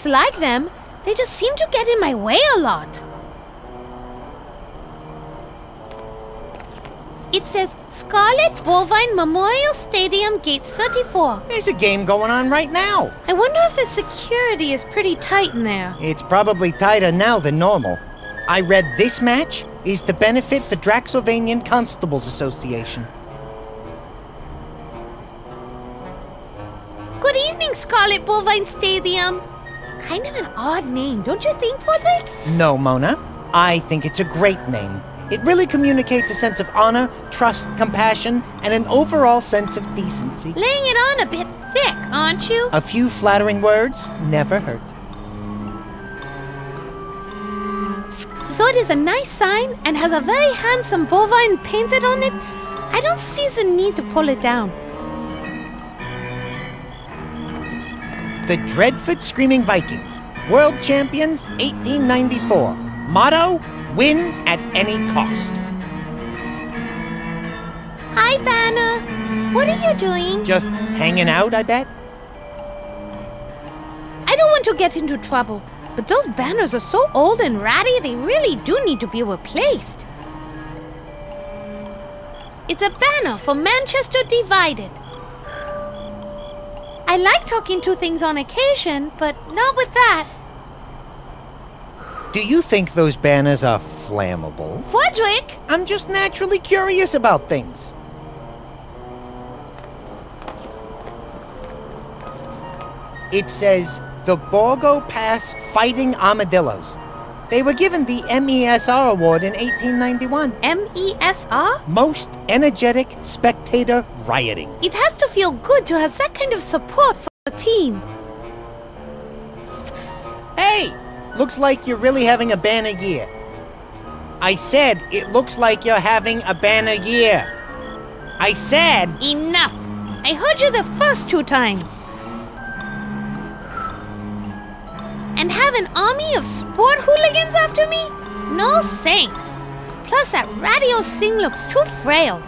dislike them. They just seem to get in my way a lot. It says Scarlet Bovine Memorial Stadium, Gate 34. There's a game going on right now. I wonder if the security is pretty tight in there. It's probably tighter now than normal. I read this match is to benefit the Draxylvanian Constables Association. Good evening, Scarlet Bovine Stadium. Kind of an odd name, don't you think, Fodwick? No, Mona. I think it's a great name. It really communicates a sense of honor, trust, compassion, and an overall sense of decency. Laying it on a bit thick, aren't you? A few flattering words never hurt. So it is a nice sign and has a very handsome bovine painted on it. I don't see the need to pull it down. The Dreadford Screaming Vikings, World Champions 1894. Motto, win at any cost. Hi, Banner. What are you doing? Just hanging out, I bet? I don't want to get into trouble, but those banners are so old and ratty, they really do need to be replaced. It's a banner for Manchester Divided. I like talking to things on occasion, but not with that. Do you think those banners are flammable? Frederick! I'm just naturally curious about things. It says, the Borgo Pass Fighting Armadillos. They were given the MESR award in 1891. MESR? Most Energetic Spectator Rioting. It has to feel good to have that kind of support for the team. Hey! Looks like you're really having a banner year. I said it looks like you're having a banner year. I said... Enough! I heard you the first 2 times. And have an army of sport hooligans after me? No thanks. Plus that radio thing looks too frail.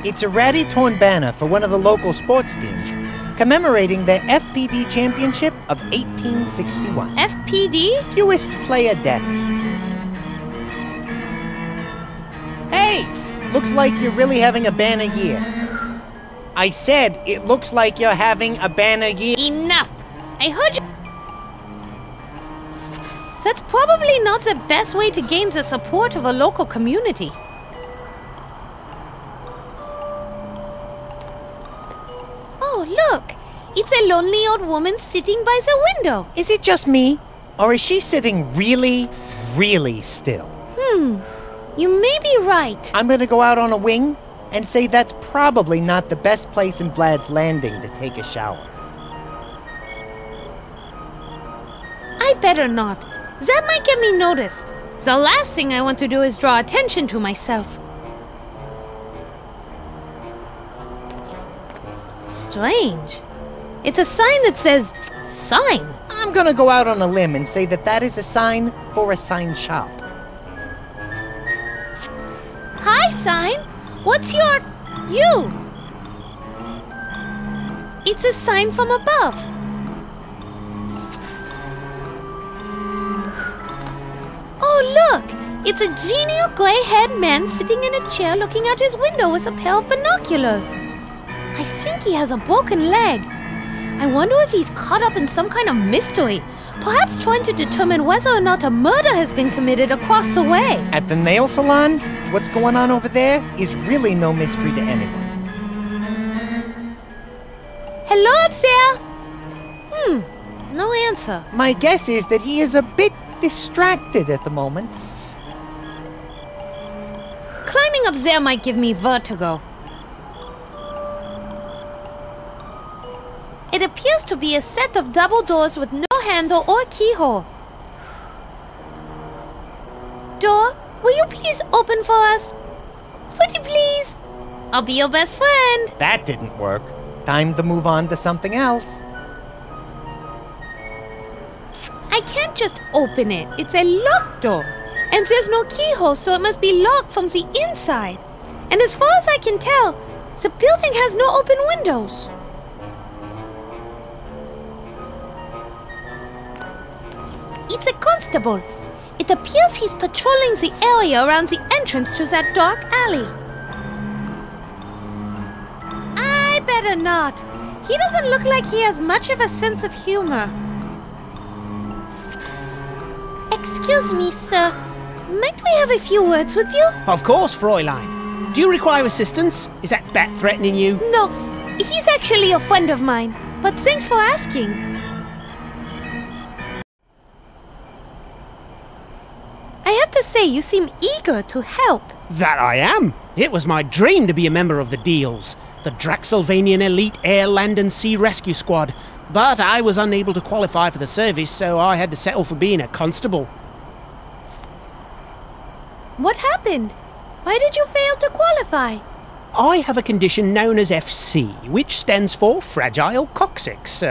It's a ratty-torn banner for one of the local sports teams, commemorating their FPD championship of 1861. FPD? Fewest player deaths. Hey! Looks like you're really having a banner year. I said it looks like you're having a banner year. Enough! I heard you. That's probably not the best way to gain the support of a local community. Oh, look! It's a lonely old woman sitting by the window. Is it just me? Or is she sitting really, really still? You may be right. I'm gonna go out on a wing and say that's probably not the best place in Vlad's Landing to take a shower. I better not. That might get me noticed. The last thing I want to do is draw attention to myself. Strange. It's a sign that says, sign. I'm gonna go out on a limb and say that that is a sign for a sign shop. Hi, sign. What's your... you? It's a sign from above. Oh, look! It's a genial gray-haired man sitting in a chair looking out his window with a pair of binoculars. I think he has a broken leg. I wonder if he's caught up in some kind of mystery, perhaps trying to determine whether or not a murder has been committed across the way. At the nail salon, what's going on over there is really no mystery to anyone. Hello up there? No answer. My guess is that he is a bit distracted at the moment. Climbing up there might give me vertigo. It appears to be a set of double doors with no handle or keyhole. Door, will you please open for us? Pretty please. I'll be your best friend. That didn't work. Time to move on to something else. I can't just open it. It's a locked door. And there's no keyhole, so it must be locked from the inside. And as far as I can tell, the building has no open windows. It's a constable. It appears he's patrolling the area around the entrance to that dark alley. I better not. He doesn't look like he has much of a sense of humor. Excuse me, sir. Might we have a few words with you? Of course, Fräulein. Do you require assistance? Is that bat threatening you? No, he's actually a friend of mine. But thanks for asking. I have to say, you seem eager to help. That I am. It was my dream to be a member of the Deals, the Draxylvanian Elite Air, Land and Sea Rescue Squad. But I was unable to qualify for the service, so I had to settle for being a constable. What happened? Why did you fail to qualify? I have a condition known as FC, which stands for Fragile Coccyx.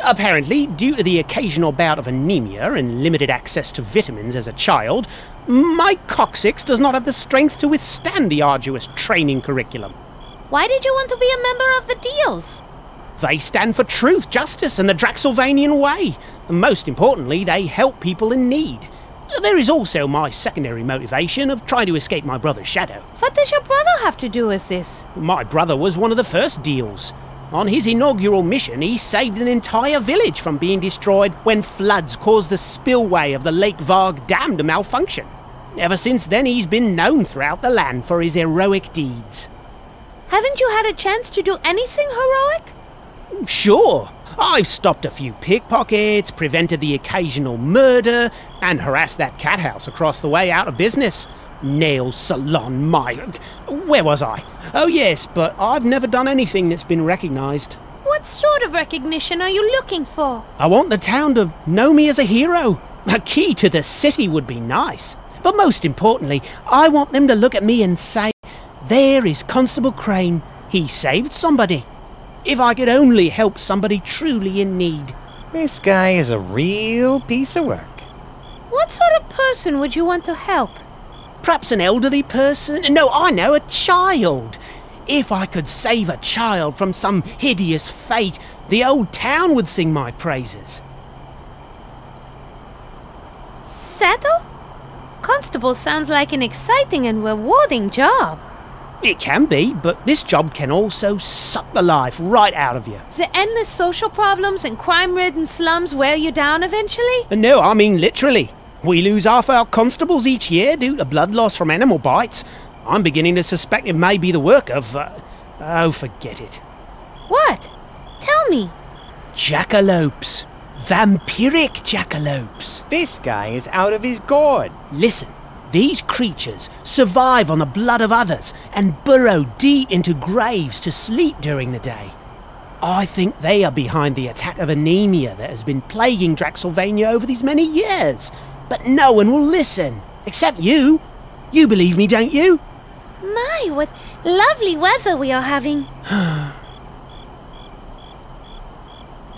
Apparently, due to the occasional bout of anemia and limited access to vitamins as a child, my coccyx does not have the strength to withstand the arduous training curriculum. Why did you want to be a member of the Deals? They stand for truth, justice, and the Draxylvanian way. And most importantly, they help people in need. There is also my secondary motivation of trying to escape my brother's shadow. What does your brother have to do with this? My brother was one of the first Deals. On his inaugural mission, he saved an entire village from being destroyed when floods caused the spillway of the Lake Varg Dam to malfunction. Ever since then, he's been known throughout the land for his heroic deeds. Haven't you had a chance to do anything heroic? Sure. I've stopped a few pickpockets, prevented the occasional murder, and harassed that cat house across the way out of business. Nail salon, Where was I? Oh yes, but I've never done anything that's been recognised. What sort of recognition are you looking for? I want the town to know me as a hero. A key to the city would be nice. But most importantly, I want them to look at me and say, there is Constable Crane. He saved somebody. If I could only help somebody truly in need. This guy is a real piece of work. What sort of person would you want to help? Perhaps an elderly person? No, I know, a child. If I could save a child from some hideous fate, the old town would sing my praises. Settle? Constable sounds like an exciting and rewarding job. It can be, but this job can also suck the life right out of you. The endless social problems and crime-ridden slums wear you down eventually? No, I mean literally. We lose half our constables each year due to blood loss from animal bites. I'm beginning to suspect it may be the work of... oh, forget it. What? Tell me. Jackalopes. Vampiric jackalopes. This guy is out of his gourd. Listen. These creatures survive on the blood of others and burrow deep into graves to sleep during the day. I think they are behind the attack of anemia that has been plaguing Draxylvania over these many years. But no one will listen, except you. You believe me, don't you? My, what lovely weather we are having.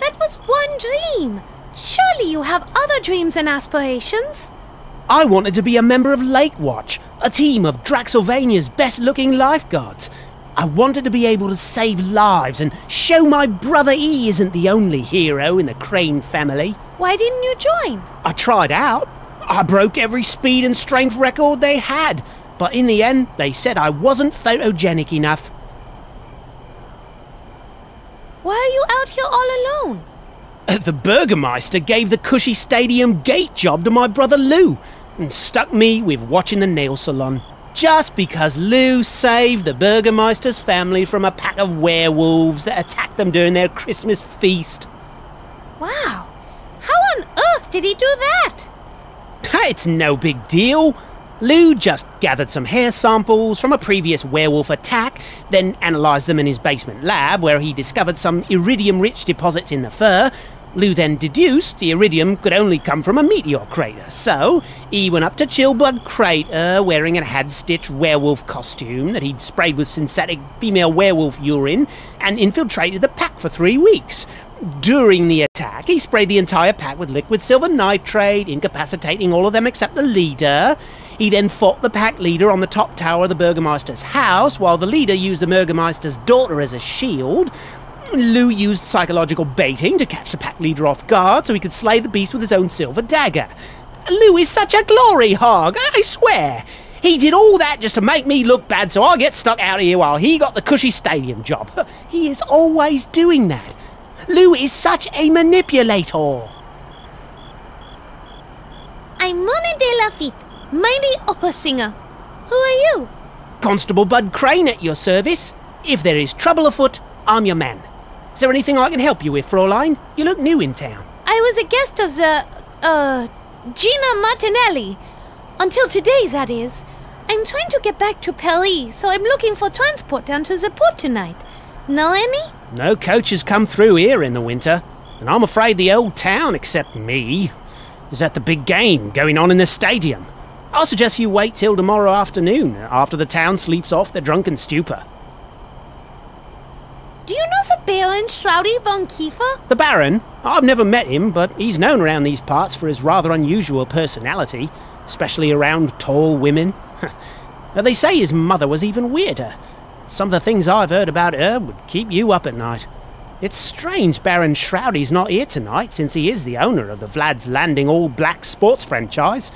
That was one dream. Surely you have other dreams and aspirations. I wanted to be a member of Lake Watch, a team of Draxylvania's best-looking lifeguards. I wanted to be able to save lives and show my brother E isn't the only hero in the Crane family. Why didn't you join? I tried out. I broke every speed and strength record they had, but in the end, they said I wasn't photogenic enough. Why are you out here all alone? The Burgermeister gave the cushy stadium gate job to my brother Lou and stuck me with watching the nail salon. Just because Lou saved the Burgermeister's family from a pack of werewolves that attacked them during their Christmas feast. Wow. How on earth did he do that? It's no big deal. Lou just gathered some hair samples from a previous werewolf attack, then analysed them in his basement lab where he discovered some iridium-rich deposits in the fur. Lou then deduced the iridium could only come from a meteor crater, so he went up to chill Bud Crane wearing a had-stitched werewolf costume that he'd sprayed with synthetic female werewolf urine and infiltrated the pack for 3 weeks. During the attack, he sprayed the entire pack with liquid silver nitrate, incapacitating all of them except the leader. He then fought the pack leader on the top tower of the Burgermeister's house, while the leader used the Burgermeister's daughter as a shield. Lou used psychological baiting to catch the pack leader off guard so he could slay the beast with his own silver dagger. Lou is such a glory hog, I swear. He did all that just to make me look bad so I get stuck out here while he got the cushy stadium job. He is always doing that. Lou is such a manipulator. I'm Mona de Lafitte, mighty opera singer. Who are you? Constable Bud Crane at your service. If there is trouble afoot, I'm your man. Is there anything I can help you with, Fraulein? You look new in town. I was a guest of the, Gina Martinelli. Until today, that is. I'm trying to get back to Paris, so I'm looking for transport down to the port tonight. Know any? No coaches come through here in the winter, and I'm afraid the old town, except me, is at the big game going on in the stadium. I'll suggest you wait till tomorrow afternoon, after the town sleeps off their drunken stupor. Do you know the Baron Shroudy von Kiefer? The Baron? I've never met him, but he's known around these parts for his rather unusual personality, especially around tall women. Now, they say his mother was even weirder. Some of the things I've heard about her would keep you up at night. It's strange Baron Shroudy's not here tonight, since he is the owner of the Vlad's Landing all-black sports franchise.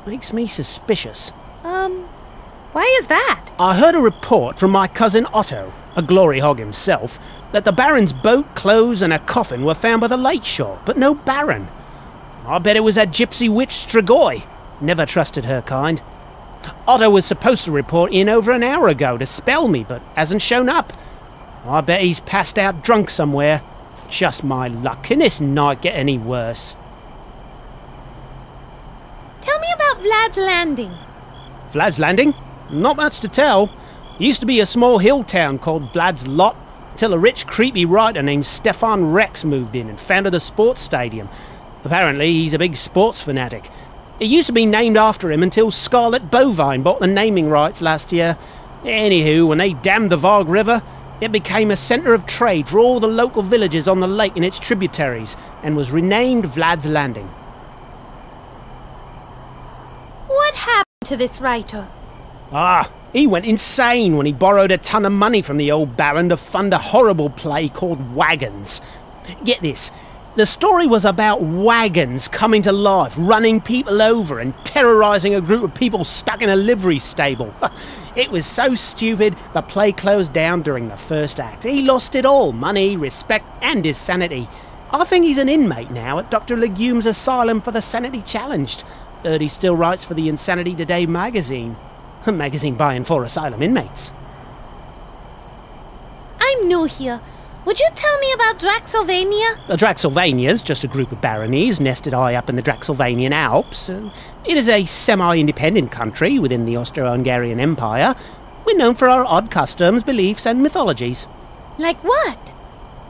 Makes me suspicious. Why is that? I heard a report from my cousin Otto, a glory hog himself, that the Baron's boat, clothes and a coffin were found by the lake shore, but no Baron. I bet it was that gypsy witch Strigoi. Never trusted her kind. Otto was supposed to report in over an hour ago to spell me, but hasn't shown up. I bet he's passed out drunk somewhere. Just my luck. Can this night get any worse? Tell me about Vlad's Landing. Vlad's Landing? Not much to tell. It used to be a small hill town called Vlad's Lot, till a rich, creepy writer named Stefan Rex moved in and founded a sports stadium. Apparently, he's a big sports fanatic. It used to be named after him until Scarlet Bovine bought the naming rights last year. Anywho, when they dammed the Varg River, it became a centre of trade for all the local villages on the lake and its tributaries, and was renamed Vlad's Landing. What happened to this writer? He went insane when he borrowed a ton of money from the old Baron to fund a horrible play called Wagons. Get this, the story was about wagons coming to life, running people over and terrorising a group of people stuck in a livery stable. It was so stupid, the play closed down during the first act. He lost it all, money, respect and his sanity. I think he's an inmate now at Dr. Legume's asylum for the sanity challenged. Heard he still writes for the Insanity Today magazine. A magazine buying for asylum inmates. I'm new here. Would you tell me about Draxylvania? Draxylvania's just a group of baronies nested high up in the Draxylvanian Alps. It is a semi-independent country within the Austro-Hungarian Empire. We're known for our odd customs, beliefs and mythologies. Like what?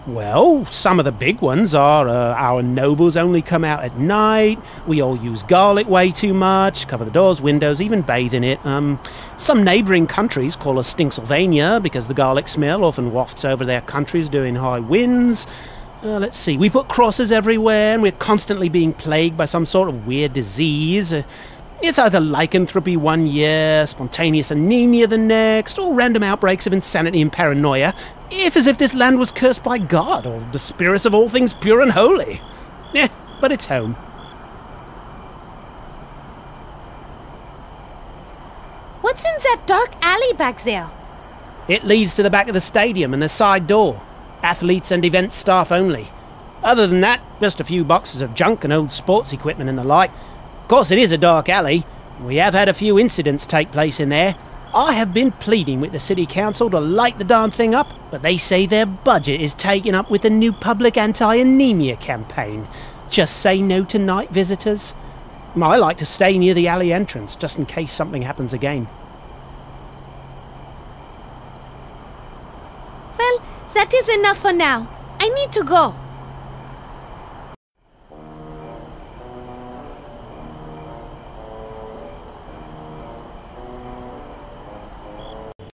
Well, some of the big ones are our nobles only come out at night, we all use garlic way too much, cover the doors, windows, even bathe in it. Some neighbouring countries call us Stinksylvania because the garlic smell often wafts over their countries during high winds. Let's see, we put crosses everywhere and we're constantly being plagued by some sort of weird disease. It's either lycanthropy one year, spontaneous anemia the next, or random outbreaks of insanity and paranoia. It's as if this land was cursed by God, or the spirits of all things pure and holy. But it's home. What's in that dark alley back there? It leads to the back of the stadium and the side door. Athletes and event staff only. Other than that, just a few boxes of junk and old sports equipment and the like. Of course, it is a dark alley. We have had a few incidents take place in there. I have been pleading with the city council to light the darn thing up, but they say their budget is taken up with the new public anti-anemia campaign. Just say no to night visitors. I like to stay near the alley entrance, just in case something happens again. Well, that is enough for now. I need to go.